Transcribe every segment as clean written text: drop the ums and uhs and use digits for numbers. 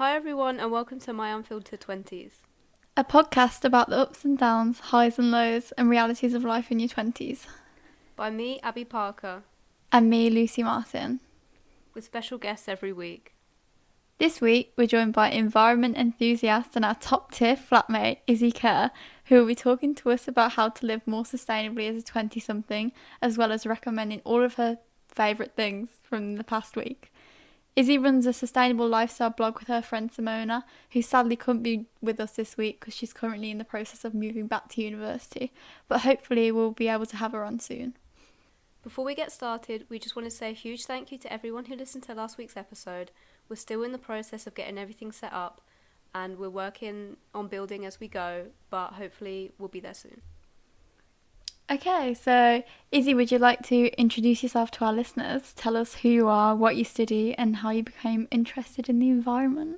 Hi everyone and welcome to my Unfiltered 20s. A podcast about the ups and downs, highs and lows, and realities of life in your 20s. By me, Abbey Parker. And me, Lucy Martin. With special guests every week. This week, we're joined by environment enthusiast and our top tier flatmate, Izzy Kerr, who will be talking to us about how to live more sustainably as a 20-something, as well as recommending all of her favourite things from the past week. Izzy runs a sustainable lifestyle blog with her friend Simona, who sadly couldn't be with us this week because she's currently in the process of moving back to university, but hopefully we'll be able to have her on soon. Before we get started, we just want to say a huge thank you to everyone who listened to last week's episode. We're still in the process of getting everything set up and we're working on building as we go, but hopefully we'll be there soon. Okay, so Izzy, would you like to introduce yourself to our listeners? Tell us who you are, what you study, and how you became interested in the environment.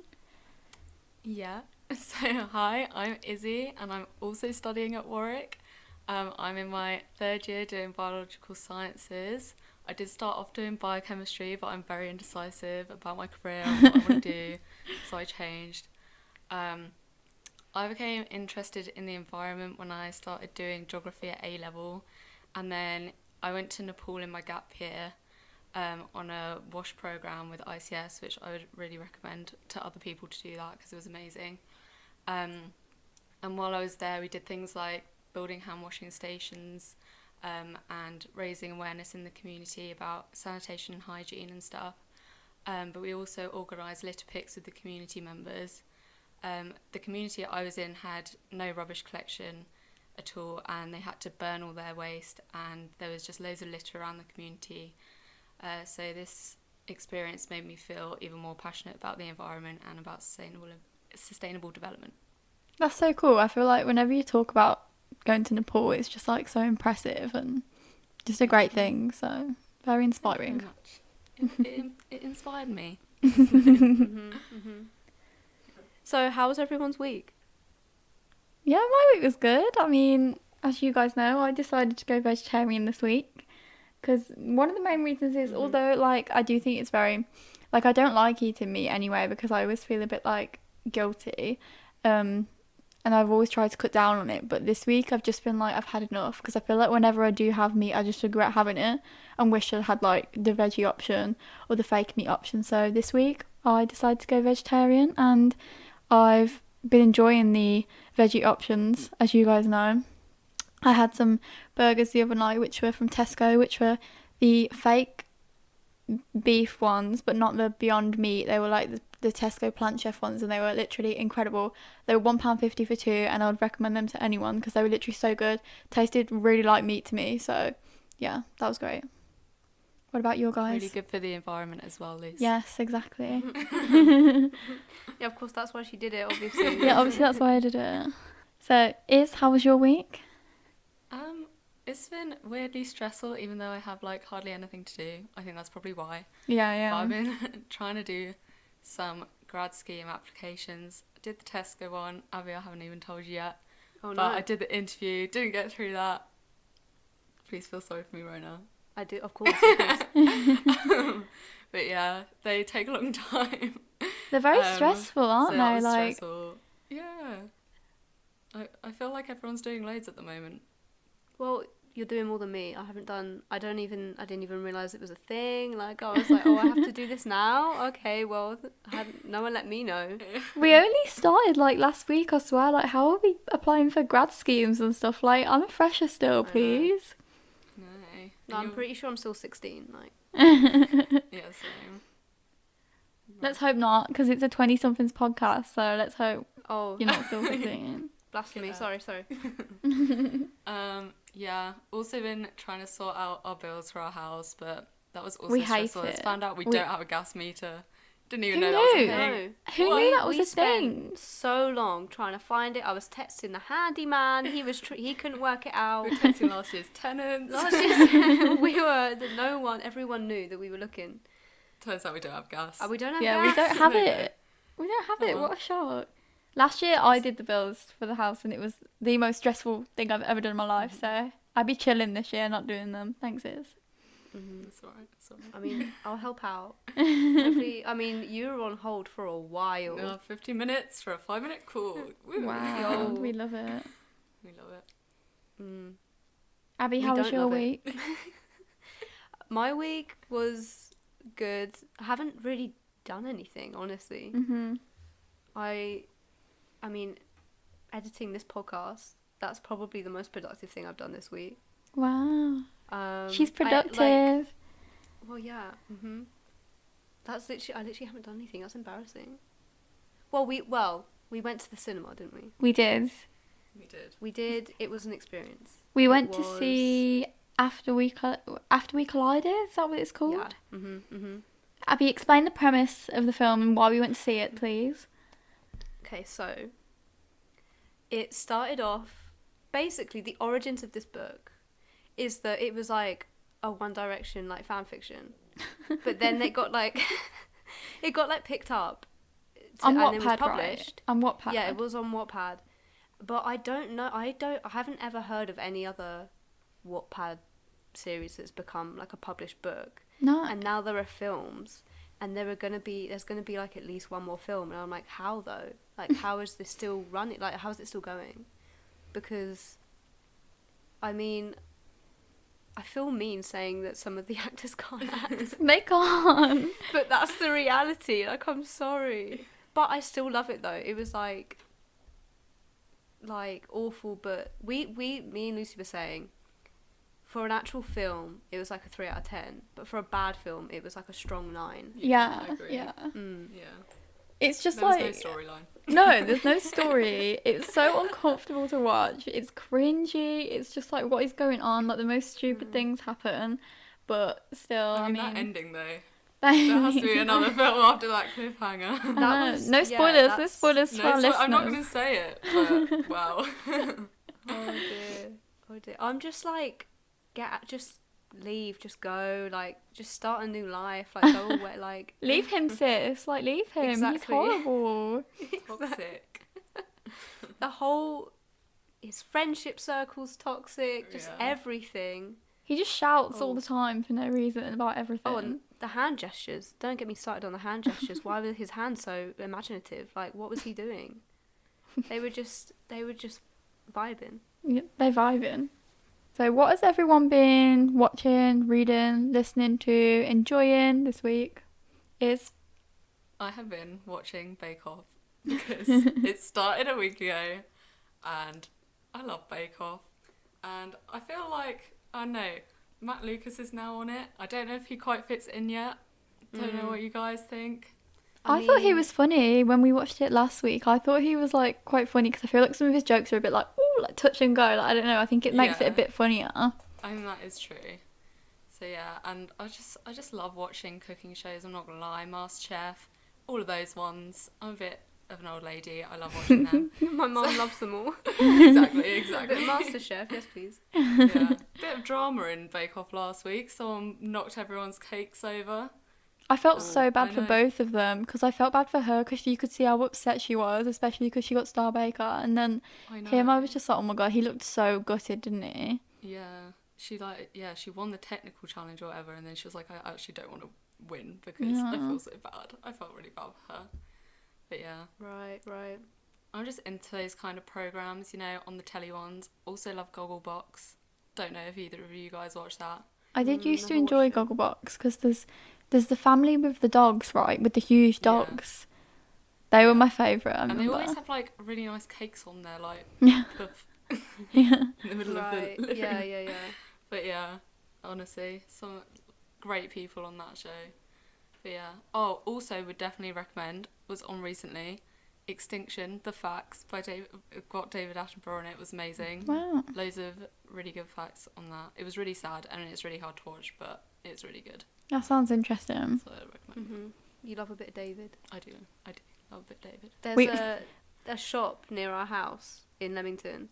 Yeah, so hi, I'm Izzy and I'm also studying at Warwick. I'm in my third year doing biological sciences. I did start off doing biochemistry, but I'm very indecisive about my career and what I want to do, so I changed. I became interested in the environment when I started doing geography at A-level, and then I went to Nepal in my gap year on a WASH programme with ICS, which I would really recommend to other people to do that because it was amazing. And while I was there, we did things like building hand washing stations and raising awareness in the community about sanitation and hygiene and stuff. But we also organised litter picks with the community members. The community I was in had no rubbish collection at all, and they had to burn all their waste, and there was just loads of litter around the community. So this experience made me feel even more passionate about the environment and about sustainable development. That's so cool. I feel like whenever you talk about going to Nepal, it's just like so impressive and just a great thing. So very inspiring. It inspired me. So how was everyone's week? Yeah, my week was good. I mean, as you guys know, I decided to go vegetarian this week because one of the main reasons is, although like I do think it's very, like I don't like eating meat anyway because I always feel a bit like guilty, and I've always tried to cut down on it. But this week I've just been like, I've had enough because I feel like whenever I do have meat, I just regret having it and wish I had like the veggie option or the fake meat option. So this week I decided to go vegetarian and I've been enjoying the veggie options, as you guys know. I had some burgers the other night, which were from Tesco, which were the fake beef ones, but not the Beyond Meat. They were like the Tesco Plant Chef ones, and they were literally incredible. They were £1.50 for two, and I would recommend them to anyone because they were literally so good. Tasted really like meat to me, so yeah, that was great. What about you guys? Really good for the environment as well, Liz. Yes, exactly. Yeah, of course, that's why she did it, obviously. Yeah, obviously that's why I did it. So, how was your week? It's been weirdly stressful, even though I have like hardly anything to do. I think that's probably why. Yeah. But I've been trying to do some grad scheme applications. I did the Tesco one. Abbey, I haven't even told you yet. Oh, no. But I did the interview, didn't get through that. Please feel sorry for me right now. I do, of course. But yeah, they take a long time. They're very stressful, aren't so they? that was Like, stressful. Yeah. I feel like everyone's doing loads at the moment. Well, you're doing more than me. I didn't even realise it was a thing. Like, I was like, oh, I have to do this now? Okay, well, no one let me know. we only started like last week, I swear. Like, how are we applying for grad schemes and stuff? Like, I'm a fresher still, please. No, I'm pretty sure I'm still 16. Like, yeah, same. Let's hope not, because it's a 20-somethings podcast. So let's hope you're not still 16. Blasphemy. Yeah. Sorry. Yeah. Also been trying to sort out our bills for our house, but that was also We hate stressful. it. I found out we don't have a gas meter. Didn't even Who know that was a knew? thing. Who knew that was we a thing? spent so long trying to find it. I was texting the handyman. He couldn't work it out. We were texting last year's tenants. Everyone knew that we were looking. Turns out we don't have gas. We don't have Yeah, gas. we don't have No. it. We don't have it. What a shock. Last year I did the bills for the house and it was the most stressful thing I've ever done in my life. So I'd be chilling this year, not doing them. Thanks, Iz. That's alright. That's alright. I mean, I'll help out. Hopefully, I mean, you were on hold for a while. 15 minutes for a 5-minute call. Woo. Wow, Yo. we love it. We love it. Abby, We how was don't your love it. week? My week was good. I haven't really done anything, honestly. I mean, editing this podcast, that's probably the most productive thing I've done this week. Wow. She's I productive. Well, yeah. That's literally. I literally haven't done anything. That's embarrassing. Well, we went to the cinema, didn't we? We did. We did. We did. It was an experience. We went to see After We Collided. Is that what it's called? Yeah. Abby, explain the premise of the film and why we went to see it, please. Okay, so it started off. Basically, the origins of this book is that it was like a One Direction like fan fiction, but then it got like picked up On and it was Wattpad, published. right? On Wattpad. Yeah, it was on Wattpad, but I don't know. I haven't ever heard of any other Wattpad series that's become like a published book. No. And now there are films, and there's gonna be like at least one more film, and I'm like, how though? Like, how is this still running? Like, how is it still going? Because, I mean, I feel mean saying that some of the actors can't act, They can't. but that's the reality. Like, I'm sorry, but I still love it though. It was like awful, but me and Lucy were saying, for an actual film, it was like a 3 out of 10, but for a bad film, it was like a strong 9. Yeah, I agree. yeah. Yeah. It's just There was like... no storyline. No, there's no story. It's so uncomfortable to watch. It's cringy. It's just like, what is going on? Like, the most stupid things happen, but still, I mean, that ending though. that There has to be another film after that cliffhanger. no spoilers. No spoilers for our listeners. I'm not going to say it, but wow. Oh dear. I'm just like, just leave, just go, like, just start a new life, like, go away, like. Leave him, sis. Like, leave him. Exactly. He's horrible. Toxic. His friendship circle's toxic, just Yeah. everything. He just shouts all the time for no reason about everything. Oh, and the hand gestures. Don't get me started on the hand gestures. Why were his hands so imaginative? Like, what was he doing? They were just vibing. Yeah, they're vibing. So what has everyone been watching, reading, listening to, enjoying this week? I have been watching Bake Off because it started a week ago and I love Bake Off. And I feel like, I don't know, Matt Lucas is now on it. I don't know if he quite fits in yet. Don't know what you guys think. I thought he was funny when we watched it last week. I thought he was like quite funny because I feel like some of his jokes are a bit like, ooh, like touch and go. Like, I don't know. I think it makes it a bit funnier. I think that is true. So yeah, and I just love watching cooking shows. I'm not gonna lie, MasterChef, all of those ones. I'm a bit of an old lady. I love watching them. My mum loves them all. Exactly. But MasterChef, yes please. Yeah, bit of drama in Bake Off last week. Someone knocked everyone's cakes over. I felt so bad I for know. both of them because I felt bad for her because you could see how upset she was, especially because she got Star Baker, and then I know. him, I was just like, oh my god, he looked so gutted, didn't he? Yeah, she won the technical challenge or whatever, and then she was like, I actually don't want to win because I feel so bad. I felt really bad for her. But yeah. Right. I'm just into those kind of programs, you know, on the telly ones. Also love Gogglebox. Don't know if either of you guys watch that. I did used to never enjoy watched it. Gogglebox because there's the family with the dogs, right, with the huge Yeah. dogs. They were my favourite, I And remember. they always have like really nice cakes on there, like puff Yeah. in the middle Right. of the Yeah. But yeah, honestly, some great people on that show. But yeah. Oh, also would definitely recommend, was on recently, Extinction, The Facts by David Attenborough, and it was amazing. Wow. Loads of really good facts on that. It was really sad and it's really hard to watch, but it's really good. That sounds interesting. So I recommend. You love a bit of David. I do love a bit David. There's Wait. a shop near our house in Leamington,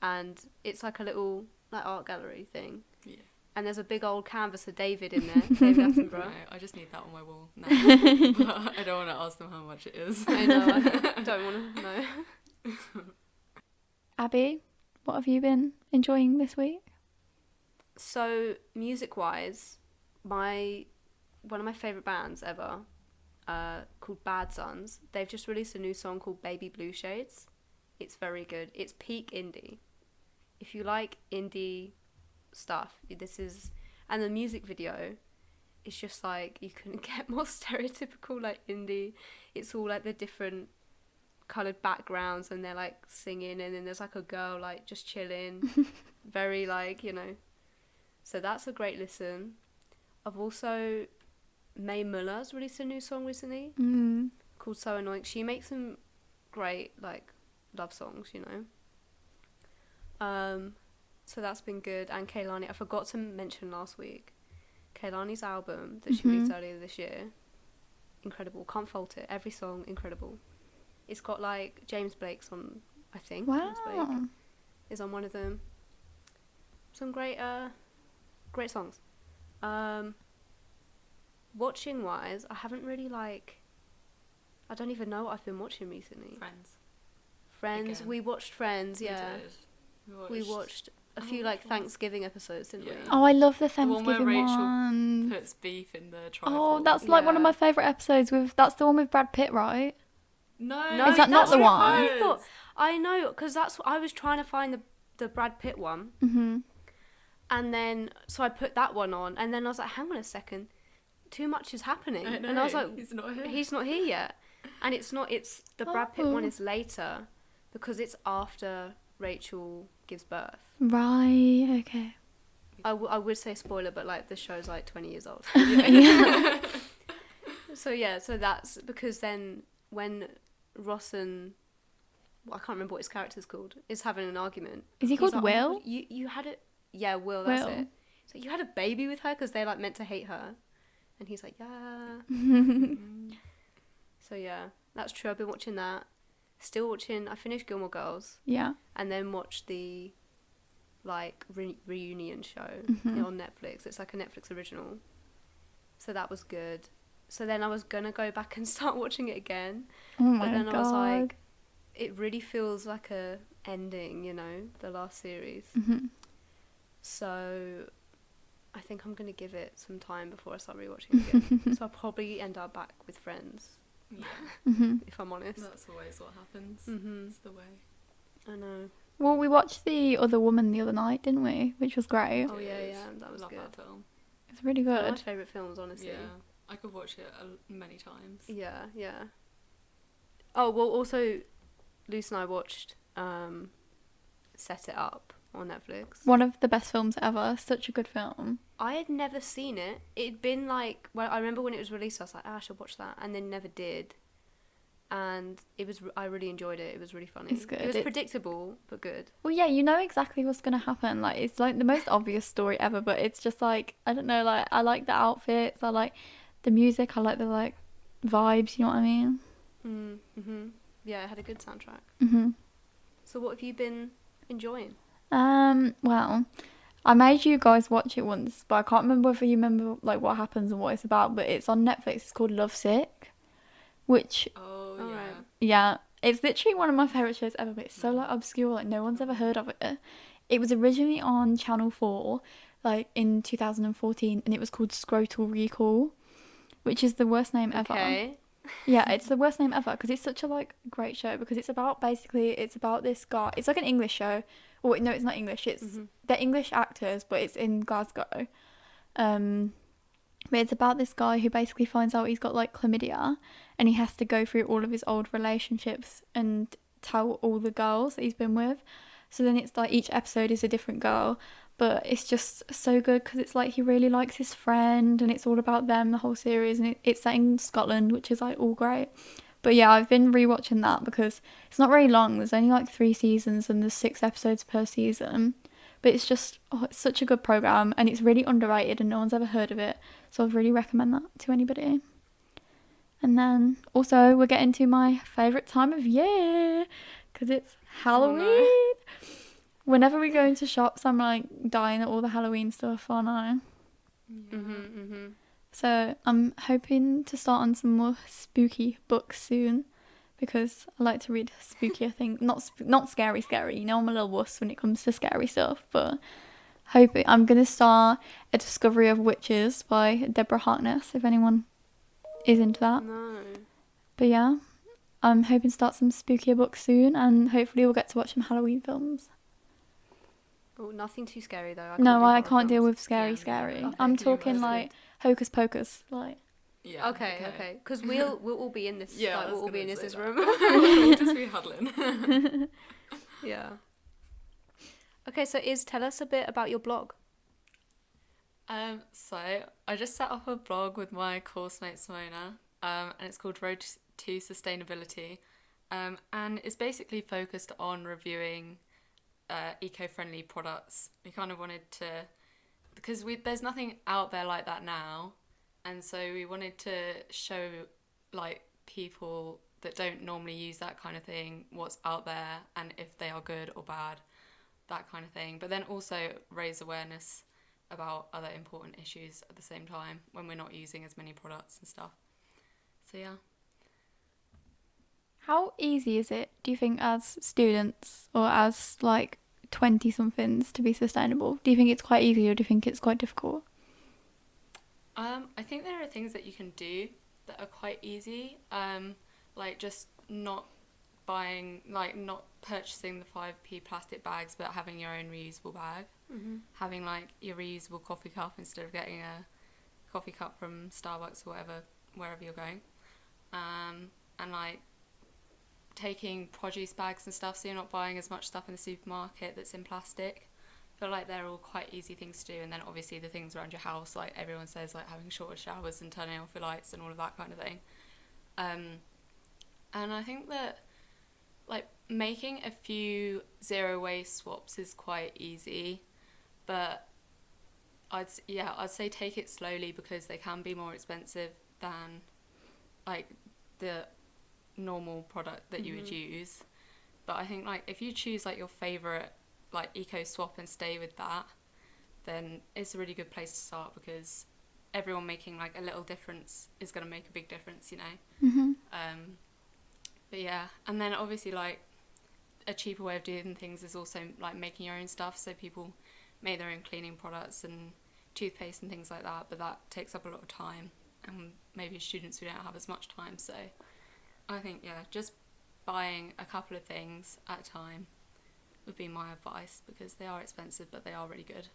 and it's like a little like art gallery thing. Yeah. And there's a big old canvas of David in there, David Attenborough. No, I just need that on my wall now. But I don't want to ask them how much it is. I know, I don't want to know. Abby, what have you been enjoying this week? So music-wise, one of my favourite bands ever, called Bad Sons, they've just released a new song called Baby Blue Shades. It's very good. It's peak indie. If you like indie stuff, this is... And the music video, it's just like, you couldn't get more stereotypical, like, indie. It's all like the different coloured backgrounds, and they're like singing, and then there's like a girl like just chilling. Very like, you know. So that's a great listen. I've also... Mae Muller's released a new song recently called So Annoying. She makes some great like love songs, you know. So that's been good. And Kehlani, I forgot to mention last week, Kehlani's album that she released earlier this year, incredible. Can't fault it. Every song incredible. It's got like James Blake's on, I think. Wow. James Blake is on one of them. Some great songs. Watching wise, I haven't really like... I don't even know what I've been watching recently. Friends. Again. We watched Friends, yeah. We watched a few like Thanksgiving episodes, didn't we? Oh, I love the The one where Thanksgiving Rachel one. puts beef in the trifle. Oh, that's like one of my favourite episodes. That's the one with Brad Pitt, right? No, Is that not the one? I thought... I know, because that's what I was trying to find, the Brad Pitt one. Mm-hmm. And then, so I put that one on, and then I was like, hang on a second, too much is happening. I know, and I was like, he's not here yet. And it's the Brad Pitt one is later, because it's after Rachel gives birth. Right, okay. I would say spoiler, but like the show's like 20 years old. So that's because then when Ross and... I can't remember what his character's called, is having an argument. Is he called like, Will? Oh, you had it... Yeah, Will, that's it. So you had a baby with her because they're like meant to hate her. And he's like, yeah. So yeah, that's true. I've been watching that. Still watching... I finished Gilmore Girls. Yeah. And then watched the like reunion show on Netflix. It's like a Netflix original. So that was good. So then I was gonna go back and start watching it again. Oh my but then God. I was like, it really feels like a ending, you know, the last series. So I think I'm gonna give it some time before I start rewatching it again. So I'll probably end up back with Friends. Yeah. If I'm honest. That's always what happens. It's the way. I know. Well, we watched The Other Woman the other night, didn't we? Which was great. Oh yeah, that was Love good. that film. It's really One of my good. favourite films, honestly. Yeah, I could watch it many times. Yeah. Oh well, also, Luce and I watched Set It Up on Netflix. One of the best films ever. Such a good film. I had never seen it. It'd been like... Well, I remember when it was released, I was like, I should watch that. And then never did. And it was... I really enjoyed it. It was really funny. It's good. It was predictable, but good. Well, yeah, you know exactly what's going to happen. Like, it's like the most obvious story ever, but it's just like, I don't know, like, I like the outfits, I like the music, I like the, like, vibes, you know what I mean? Yeah, it had a good soundtrack. Mm-hmm. So what have you been enjoying? Well, I made you guys watch it once, but I can't remember if you remember, like, what happens and what it's about, but it's on Netflix. It's called Lovesick, which... Oh, All yeah. right. Yeah, it's literally one of my favourite shows ever, but it's so, like, obscure, like, no one's ever heard of it. It was originally on Channel 4, like, in 2014, and it was called Scrotal Recall, which is the worst name ever. Okay. Yeah, it's the worst name ever, because it's such a, like, great show, because it's about this guy. It's like an English show. Oh, no, it's not English. It's they're English actors, but it's in Glasgow. But it's about this guy who basically finds out he's got, like, chlamydia, and he has to go through all of his old relationships and tell all the girls that he's been with. So then it's like each episode is a different girl, but it's just so good because it's like he really likes his friend, and it's all about them the whole series, and it's set in Scotland, which is like all great. But yeah, I've been rewatching that because it's not very long. There's only like 3 seasons and there's 6 episodes per season. But it's just, it's such a good program, and it's really underrated and no one's ever heard of it. So I'd really recommend that to anybody. And then also we're getting to my favourite time of year because it's Halloween. Oh, Whenever we go into shops, I'm like dying at all the Halloween stuff, aren't I? Yeah. So I'm hoping to start on some more spooky books soon because I like to read spookier things. Not scary. You know, I'm a little wuss when it comes to scary stuff, but I'm gonna start A Discovery of Witches by Deborah Harkness, if anyone is into that. No. But yeah, I'm hoping to start some spookier books soon, and hopefully we'll get to watch some Halloween films. Oh, nothing too scary though. No, I horror can't deal films. with scary. Okay. I'm Can you talking imagine? like Hocus Pocus, like. Yeah. Okay. Because we'll all be in this. Yeah, like, I we'll was all be in gonna say this that. room. We'll just be huddling. Yeah. Okay, so tell us a bit about your blog. So I just set up a blog with my course mate Simona, and it's called Road to Sustainability, and it's basically focused on reviewing eco-friendly products. We kind of wanted to, because there's nothing out there like that now, and so we wanted to show like people that don't normally use that kind of thing what's out there and if they are good or bad, that kind of thing. But then also raise awareness about other important issues at the same time when we're not using as many products and stuff. So yeah. How easy is it, do you think, as students or as like 20-somethings to be sustainable? Do you think it's quite easy or do you think it's quite difficult? I think there are things that you can do that are quite easy, like just not not purchasing the 5p plastic bags but having your own reusable bag, having like your reusable coffee cup instead of getting a coffee cup from Starbucks or wherever you're going, and like taking produce bags and stuff so you're not buying as much stuff in the supermarket that's in plastic. I feel like they're all quite easy things to do. And then obviously the things around your house, like everyone says, like having shorter showers and turning off your lights and all of that kind of thing. And I think that like making a few zero waste swaps is quite easy, but I'd say take it slowly because they can be more expensive than like the normal product that you would use. But I think like if you choose like your favorite like eco swap and stay with that, then it's a really good place to start because everyone making like a little difference is going to make a big difference, you know. But yeah, and then obviously like a cheaper way of doing things is also like making your own stuff. So people make their own cleaning products and toothpaste and things like that, but that takes up a lot of time, and maybe students who don't have as much time. So I think just buying a couple of things at a time would be my advice because they are expensive but they are really good.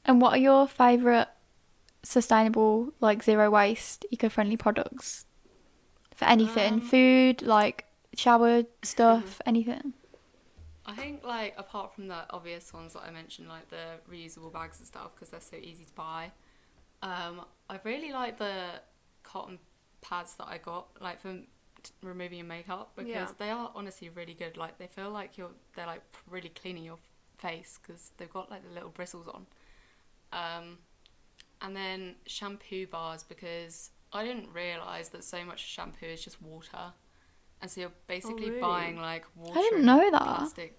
And what are your favourite sustainable, like zero waste, eco-friendly products for anything? Food, like shower stuff, anything? I think like apart from the obvious ones that I mentioned, like the reusable bags and stuff because they're so easy to buy, I really like the cotton pads that I got like for removing your makeup because they are honestly really good. Like they feel like they're like really cleaning your face because they've got like the little bristles on. And then shampoo bars because I didn't realise that so much shampoo is just water, and so you're basically buying like water I didn't in know a that. plastic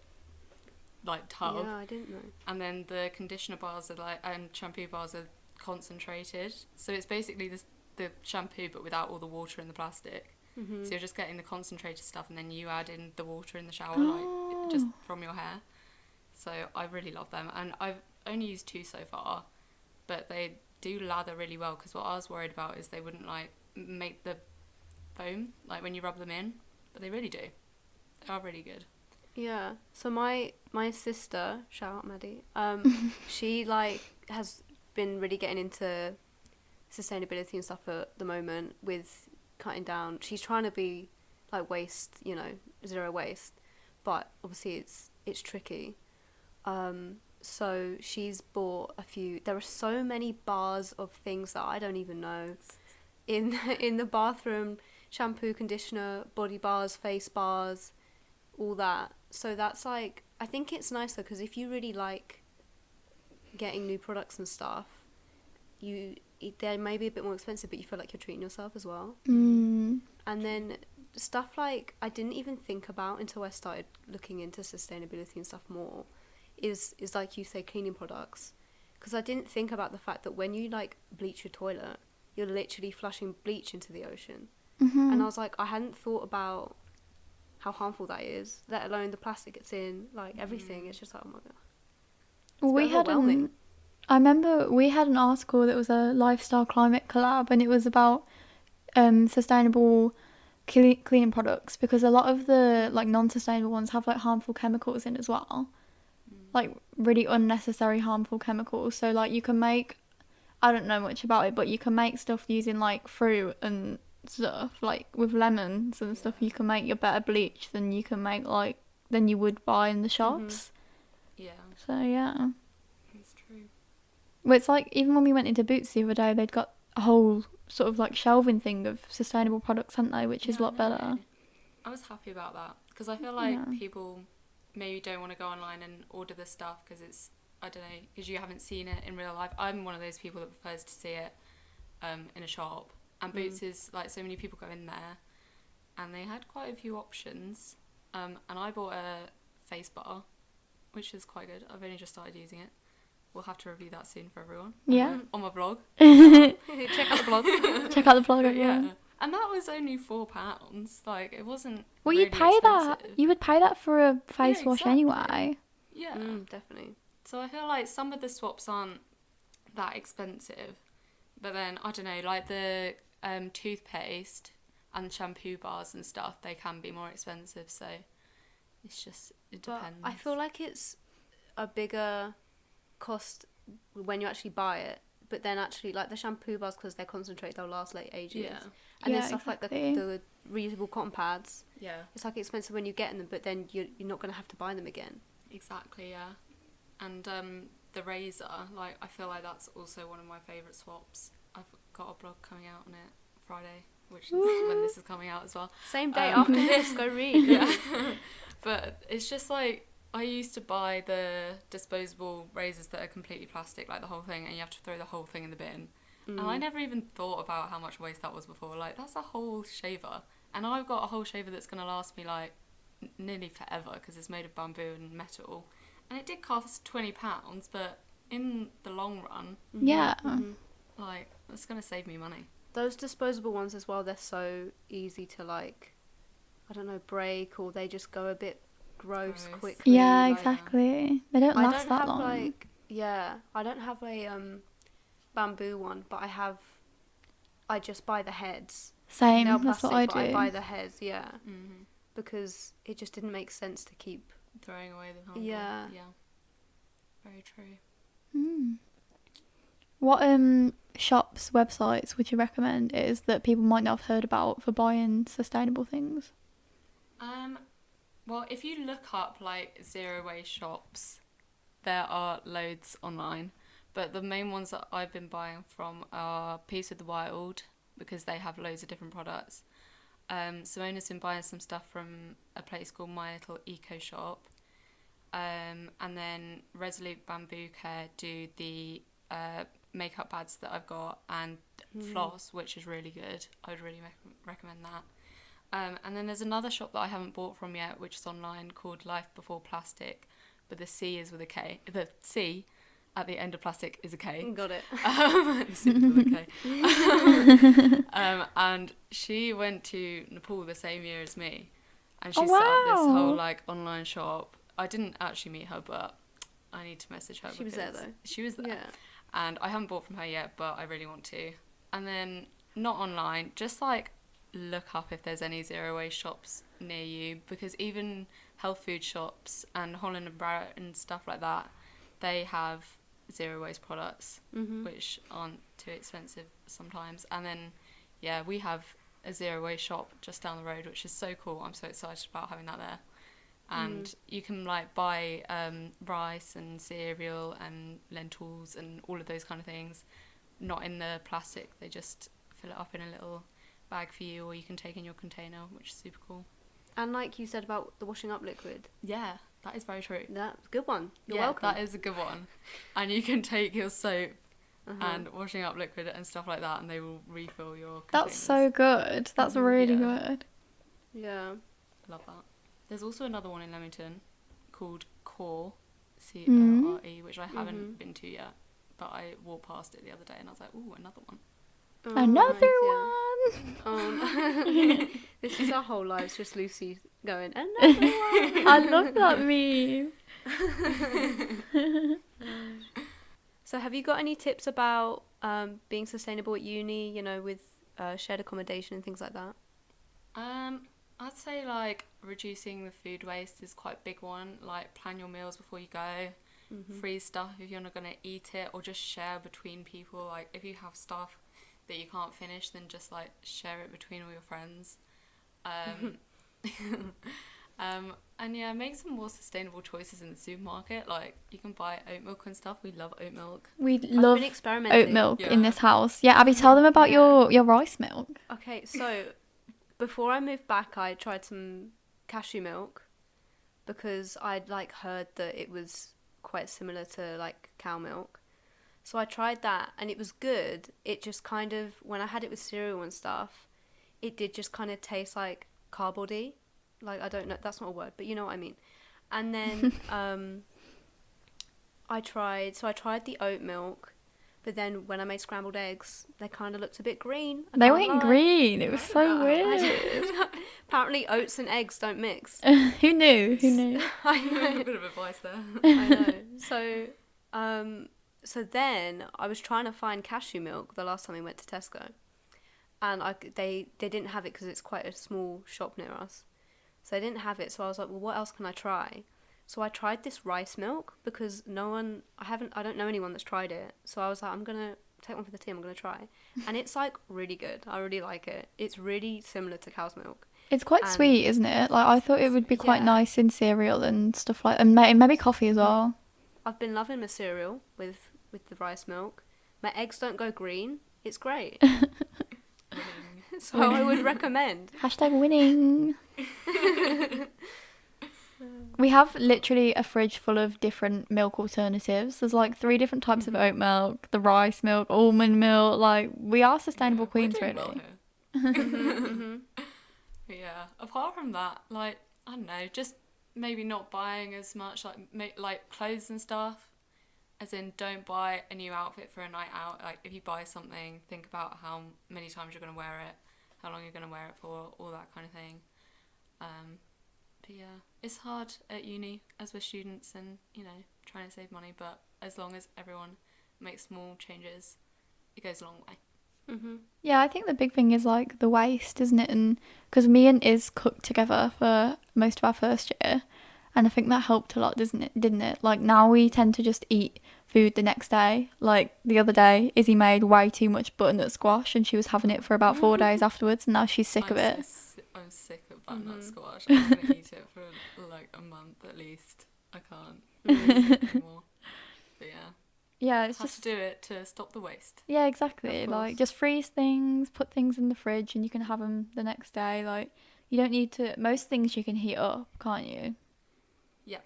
like tub. Yeah, I didn't know. And then the conditioner bars are like and shampoo bars are concentrated, so it's basically the shampoo but without all the water in the plastic. So you're just getting the concentrated stuff and then you add in the water in the shower like just from your hair. So I really love them, and I've only used 2 so far, but they do lather really well because what I was worried about is they wouldn't like make the foam like when you rub them in, but they really do. They are really good. Yeah. So my sister, shout out Maddie, she like has been really getting into sustainability and stuff at the moment with cutting down. She's trying to be like waste, zero waste, but obviously it's tricky. So she's bought a few. There are so many bars of things that I don't even know in the bathroom: shampoo, conditioner, body bars, face bars, all that. So that's like, I think it's nice though because if you really like getting new products and stuff, they may be a bit more expensive, but you feel like you're treating yourself as well. And then stuff like I didn't even think about until I started looking into sustainability and stuff more is like you say, cleaning products, because I didn't think about the fact that when you like bleach your toilet, you're literally flushing bleach into the ocean. And I was like, I hadn't thought about how harmful that is, let alone the plastic it's in, like everything. It's just like, oh my god. We had overwhelming. I remember we had an article that was a lifestyle climate collab, and it was about sustainable cleaning products, because a lot of the like non-sustainable ones have like harmful chemicals in as well, like really unnecessary harmful chemicals. So like you can make, I don't know much about it, but you can make stuff using like fruit and stuff, like with lemons and stuff. You can make your better bleach than you can make like than you would buy in the shops. Yeah, So yeah. that's true. Well, it's like even when we went into Boots the other day, they'd got a whole sort of like shelving thing of sustainable products, hadn't they? Which is a lot better. I was happy about that because I feel like Yeah. people maybe don't want to go online and order this stuff because it's, I don't know, because you haven't seen it in real life. I'm one of those people that prefers to see it in a shop. And Boots is like, so many people go in there, and they had quite a few options. And I bought a face bar, which is quite good. I've only just started using it. We'll have to review that soon for everyone. Yeah. On my blog. Check out the blog. Check out the blog, But everyone. yeah. And that was only £4. Like, it wasn't Well, really you'd pay expensive. that. You would pay that for a face wash exactly. anyway. Yeah. Definitely. So I feel like some of the swaps aren't that expensive. But then, I don't know, like the toothpaste and shampoo bars and stuff, they can be more expensive. So it's just, it But depends. I feel like it's a bigger cost when you actually buy it. But then actually, like the shampoo bars, because they're concentrated, they'll last like ages. Yeah. And Yeah, then stuff exactly. like the reusable cotton pads. Yeah. It's like expensive when you get them, but then you're not going to have to buy them again. Exactly, yeah. And the razor, like, I feel like that's also one of my favourite swaps. I've got a blog coming out on it Friday, which is when this is coming out as well. Same day after this, go read. Yeah. But it's just like, I used to buy the disposable razors that are completely plastic, like the whole thing, and you have to throw the whole thing in the bin. And I never even thought about how much waste that was before. Like, that's a whole shaver. And I've got a whole shaver that's going to last me, like, nearly forever, because it's made of bamboo and metal. And it did cost £20, but in the long run, Yeah. like, it's going to save me money. Those disposable ones as well, they're so easy to, like, I don't know, break, or they just go a bit gross quickly. Yeah, like, exactly. They don't I last don't that have long. like, yeah, I don't have a bamboo one, but I just buy the heads. Same, Nail that's plastic, what I but I do. buy the heads, yeah, Mm-hmm. because it just didn't make sense to keep. Throwing away the handle. Yeah. Yeah. Very true. What shops, websites would you recommend is that people might not have heard about for buying sustainable things? Well, if you look up like zero waste shops, there are loads online. But the main ones that I've been buying from are Peace with the Wild, because they have loads of different products. Simona's been buying some stuff from a place called My Little Eco Shop. And then Resolute Bamboo Care do the makeup pads that I've got, and floss, which is really good. I would really recommend that. And then there's another shop that I haven't bought from yet, which is online, called Life Before Plastic, but the C is with a K. The C at the end of plastic is a K. Got it. The C is with a K. And she went to Nepal the same year as me, and she set up this whole like online shop. I didn't actually meet her, but I need to message her. She was there though. She was there. Yeah. And I haven't bought from her yet, but I really want to. And then, not online, just like look up if there's any zero waste shops near you, because even health food shops and Holland and Barrett and stuff like that, they have zero waste products, which aren't too expensive sometimes. And then, yeah, we have a zero waste shop just down the road, which is so cool. I'm so excited about having that there. And you can like buy rice and cereal and lentils and all of those kind of things, not in the plastic. They just fill it up in a little bag for you, or you can take in your container, which is super cool. And like you said about the washing up liquid, Yeah, that is very true. that's a good one. You're yeah, welcome. that is a good one. And you can take your soap and washing up liquid and stuff like that, and they will refill your containers. That's so good. That's really Yeah. good. Yeah. Love that. There's also another one in Leamington called Core, Core, which I haven't been to yet, but I walked past it the other day and I was like, ooh, another one. Another nice, yeah. one. This is our whole lives, just Lucy going, and everyone. I love that meme. So have you got any tips about being sustainable at uni, you know, with shared accommodation and things like that? I'd say like reducing the food waste is quite a big one. Like plan your meals before you go. Freeze stuff if you're not gonna eat it, or just share between people. Like if you have stuff that you can't finish, then just like share it between all your friends. And yeah, make some more sustainable choices in the supermarket. Like you can buy oat milk and stuff. We love oat milk. We I've love been experimenting. oat milk in Yeah. this house. Yeah, Abby, tell them about your rice milk. Okay, so before I moved back, I tried some cashew milk because I'd like heard that it was quite similar to like cow milk. So I tried that and it was good. It just kind of, when I had it with cereal and stuff, it did just kind of taste like cardboardy. Like, I don't know, that's not a word, but you know what I mean. And then I tried the oat milk, but then when I made scrambled eggs, they kind of looked a bit green. They went green. It was so I weird. Apparently oats and eggs don't mix. Who knew? Who knew? I A know. bit of advice there. I know. So then I was trying to find cashew milk the last time we went to Tesco, and they didn't have it because it's quite a small shop near us. So they didn't have it. So I was like, well, what else can I try? So I tried this rice milk because I don't know anyone that's tried it. So I was like, I'm gonna take one for the team. I'm gonna try, and it's like really good. I really like it. It's really similar to cow's milk. It's quite And sweet, isn't it? Like I thought it would be quite Yeah. nice in cereal and stuff like, and maybe coffee as well. I've been loving my cereal with the rice milk. My eggs don't go green. It's great. So I would recommend. #winning. We have literally a fridge full of different milk alternatives. There's like 3 different types of oat milk, the rice milk, almond milk. Like we are sustainable queens, We're doing really. well here. But yeah, apart from that, like I don't know, just maybe not buying as much like clothes and stuff. As in, don't buy a new outfit for a night out. Like if you buy something, think about how many times you're gonna wear it, how long you're gonna wear it for, all that kind of thing. But yeah, it's hard at uni as we're students and, you know, trying to save money, but as long as everyone makes small changes, it goes a long way. Yeah, I think the big thing is like the waste, isn't it? And because me and Iz cooked together for most of our first year, and I think that helped a lot, didn't it? Like now we tend to just eat food the next day. Like the other day, Izzy made way too much butternut squash and she was having it for about 4 days afterwards, and now she's sick of it. I'm sick of butternut squash. I'm going to eat it for like a month at least. I can't eat it anymore. But yeah, Yeah, it's have just to do it to stop the waste. yeah, exactly. Of Like course. just freeze things, put things in the fridge, and you can have them the next day. Like you don't need to. Most things you can heat up, can't you? Yeah.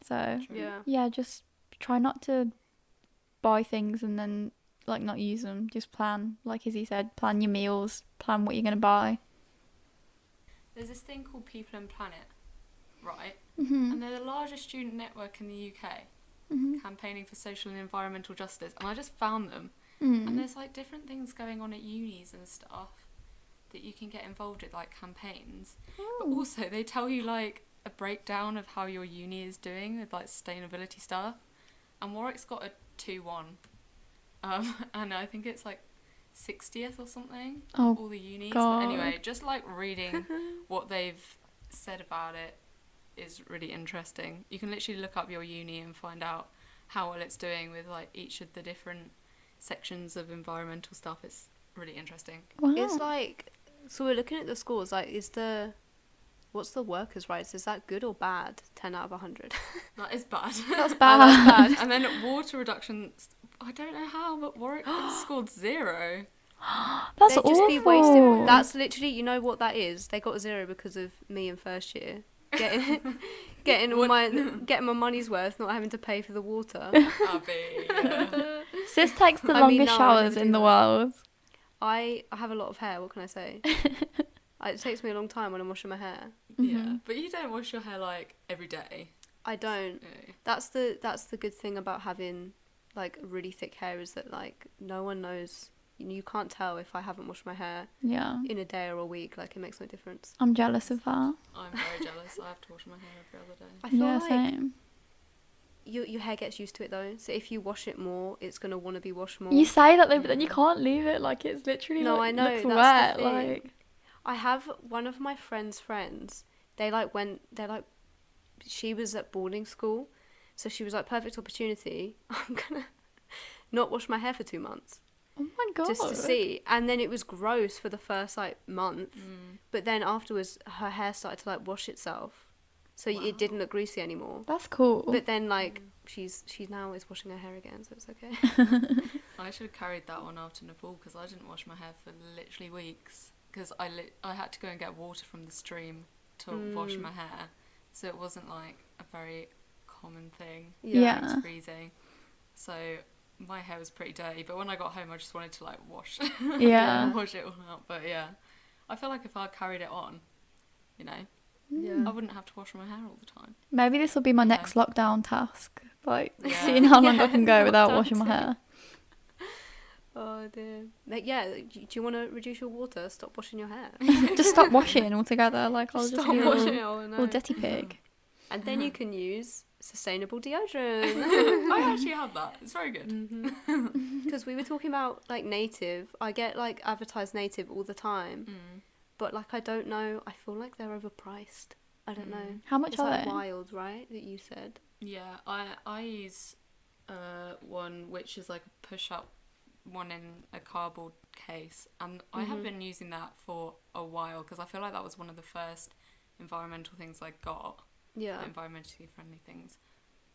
So True. Yeah. yeah, just try not to buy things and then like not use them. Just plan, like Izzy said, plan your meals, plan what you're gonna buy. There's this thing called People and Planet, right? Mhm. And they're the largest student network in the UK, Mhm. campaigning for social and environmental justice. And I just found them. Mm. And there's like different things going on at unis and stuff that you can get involved with, like campaigns. But Ooh. also they tell you like a breakdown of how your uni is doing with like sustainability stuff. And Warwick's got a 2-1. And I think it's like 60th or something. Oh, all the unis. God. But anyway, just like reading what they've said about it is really interesting. You can literally look up your uni and find out how well it's doing with like each of the different sections of environmental stuff. It's really interesting. Wow. It's like, so we're looking at the scores, like what's the workers' rights? Is that good or bad? 10 out of 100. That is bad. That's Oh, bad. that's bad. And then water reduction, I don't know how, but Warwick scored 0. That's They'd awful. just be wasting. That's literally, you know what that is? They got a 0 because of me in first year. Getting my money's worth, not having to pay for the water. Abbey. Yeah. Sis takes the I mean, longest no, I showers never in do the that. world. I have a lot of hair, what can I say? It takes me a long time when I'm washing my hair. Yeah, but you don't wash your hair like every day. I don't. No. That's the good thing about having like really thick hair, is that like no one knows you can't tell if I haven't washed my hair Yeah. in a day or a week. Like, it makes no difference. I'm jealous of that. I'm very jealous. I have to wash my hair every other day. I feel Yeah, like same. your hair gets used to it though. So if you wash it more, it's gonna want to be washed more. You say that though, but then you Yeah. can't leave it. Like, it's literally No, like, I know, looks that's wet. the thing. Like, I have one of my friends' friends. She was at boarding school, so she was like, perfect opportunity. I'm gonna not wash my hair for 2 months oh my god. just to see. And then it was gross for the first like month, Mm. but then afterwards her hair started to like wash itself, so Wow. it didn't look greasy anymore. That's cool. But then like she now is washing her hair again, so it's okay. I should have carried that on after Nepal because I didn't wash my hair for literally weeks because I had to go and get water from the stream to wash my hair, so it wasn't like a very common thing. Yeah. It's freezing, so my hair was pretty dirty. But when I got home, I just wanted to like wash, Yeah. wash it all out. But yeah, I feel like if I carried it on, you know, Yeah. I wouldn't have to wash my hair all the time. Maybe this will be my Yeah. next lockdown task. Like, Yeah. seeing how long I Yeah, can go without lockdown washing my too. hair. Oh dear. Like, yeah, do you want to reduce your water? Stop washing your hair. Just stop washing altogether. Like, I'll just Stop be washing it. all Oh no. dirty pig. And then you can use sustainable deodorant. I actually have that. It's very good. Because we were talking about like native. I get like advertised native all the time, but like I don't know. I feel like they're overpriced. I don't know. How much It's are like they? Wild, right? That you said. Yeah, I use one which is like a push-up one in a cardboard case, and I have been using that for a while because I feel like that was one of the first environmental things I got. Yeah. Like environmentally friendly things,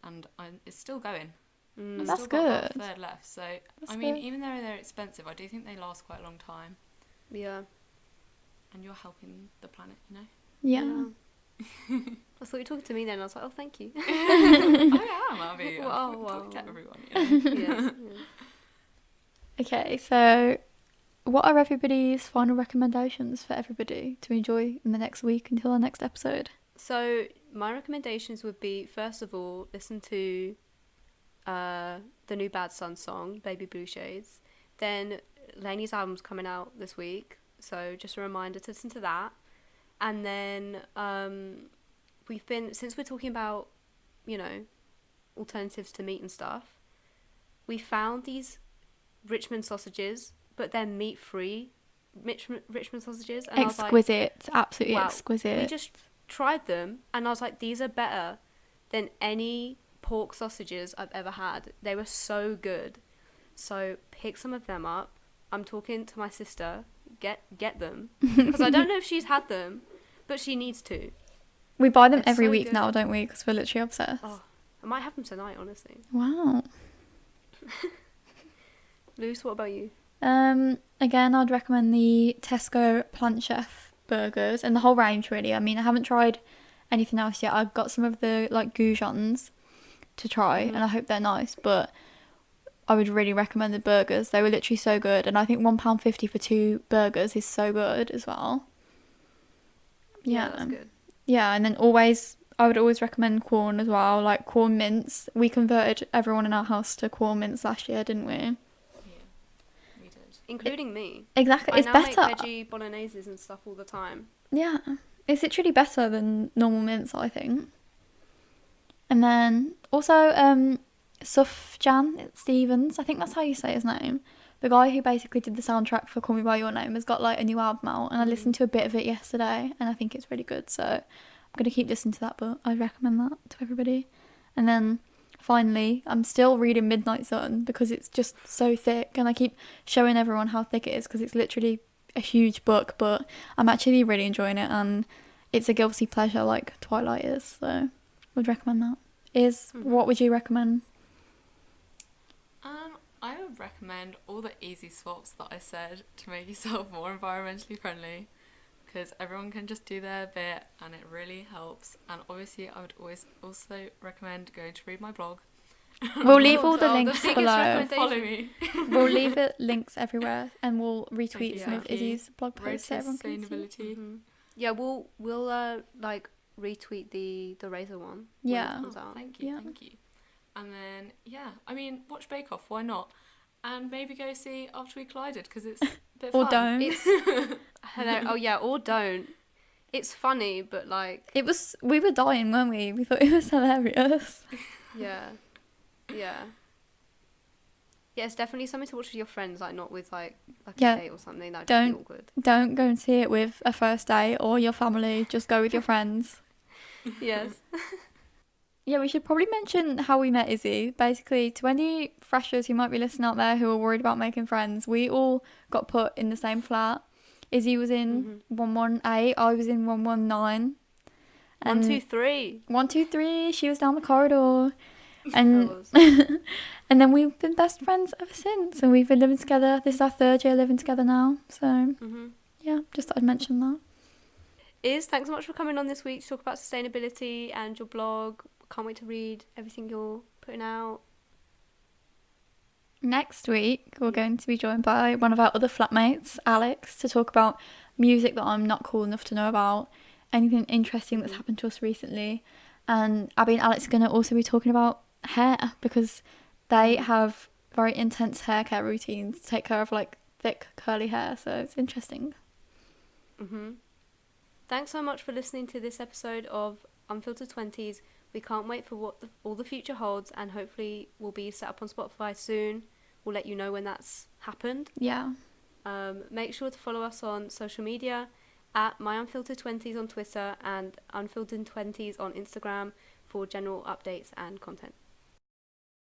and it's still going. Mm. I've That's still got about good. a third left, so That's I mean, good. even though they're expensive, I do think they last quite a long time, Yeah. and you're helping the planet, you know. Yeah. I thought you were talking to me then. I was like, oh, thank you. I am, Abby. Well, I'm oh, talking to well. everyone, you know. Yeah. Okay, so what are everybody's final recommendations for everybody to enjoy in the next week until our next episode? So my recommendations would be, first of all, listen to the new Bad Son song, Baby Blue Shades. Then Lainey's album's coming out this week, so just a reminder to listen to that. And then since we're talking about, you know, alternatives to meat and stuff, we found these Richmond sausages, but they're meat-free Richmond sausages. And Exquisite, absolutely wow. exquisite. We just tried them, and I was like, these are better than any pork sausages I've ever had. They were so good. So pick some of them up. I'm talking to my sister. Get them, because I don't know if she's had them, but she needs to. We buy them It's every so week good. now, don't we? Because we're literally obsessed. Oh, I might have them tonight, honestly. Wow. Luce, what about you? Again, I'd recommend the Tesco Plant Chef burgers and the whole range, really. I mean, I haven't tried anything else yet. I've got some of the like goujons to try, and I hope they're nice, but I would really recommend the burgers. They were literally so good, and I think £1.50 for 2 burgers is so good as well. Yeah, That's good. Yeah, and then I would always recommend Quorn as well, like Quorn mince. We converted everyone in our house to Quorn mince last year, didn't we? Yeah, we did. Including me. Exactly, I it's now better. make veggie bologneses and stuff all the time. Yeah, it's literally better than normal mince, I think. And then also Sufjan Stevens, I think that's how you say his name. The guy who basically did the soundtrack for Call Me By Your Name has got like a new album out, and I listened to a bit of it yesterday, and I think it's really good. So I'm gonna keep listening to that, but I recommend that to everybody. And then finally, I'm still reading Midnight Sun because it's just so thick, and I keep showing everyone how thick it is because it's literally a huge book, but I'm actually really enjoying it, and it's a guilty pleasure like Twilight is. So would recommend that. What would you recommend? I would recommend all the easy swaps that I said to make yourself more environmentally friendly, because everyone can just do their bit and it really helps. And obviously I would always also recommend going to read my blog. We'll leave all the the links biggest below. recommendation. Follow me. We'll leave it links everywhere, and we'll retweet you, some of thank you. Izzy's blog Road posts so to everyone can see. sustainability. Yeah, we'll like retweet the razor one. Yeah. When it comes out. Thank you, Yeah. thank you. And then, yeah, I mean, watch Bake Off, why not? And maybe go see After We Collided because it's a bit Or fun. don't. It's oh yeah, or don't. It's funny, but like We were dying, weren't we? We thought it was hilarious. yeah, yeah. Yeah, it's definitely something to watch with your friends, like not with like a Yeah, date or something. That'd just be don't awkward. don't go and see it with a first date or your family. Just go with your friends. Yes. Yeah, we should probably mention how we met Izzy. Basically, to any freshers who might be listening out there who are worried about making friends, we all got put in the same flat. Izzy was in 118, I was in 119. 1, 2, 3. 123, she was down the corridor. I And was. and then we've been best friends ever since. And we've been living together. This is our 3rd year living together now. So, yeah, just thought I'd mention that. Thanks so much for coming on this week to talk about sustainability and your blog. Can't wait to read everything you're putting out. Next week, we're going to be joined by one of our other flatmates, Alex, to talk about music that I'm not cool enough to know about, anything interesting that's happened to us recently. And Abbey and Alex are going to also be talking about hair because they have very intense hair care routines to take care of like thick, curly hair. So it's interesting. Thanks so much for listening to this episode of Unfiltered 20s. We can't wait for what all the future holds, and hopefully we'll be set up on Spotify soon. We'll let you know when that's happened. Yeah. Make sure to follow us on social media at myunfiltered20s on Twitter and unfiltered20s on Instagram for general updates and content.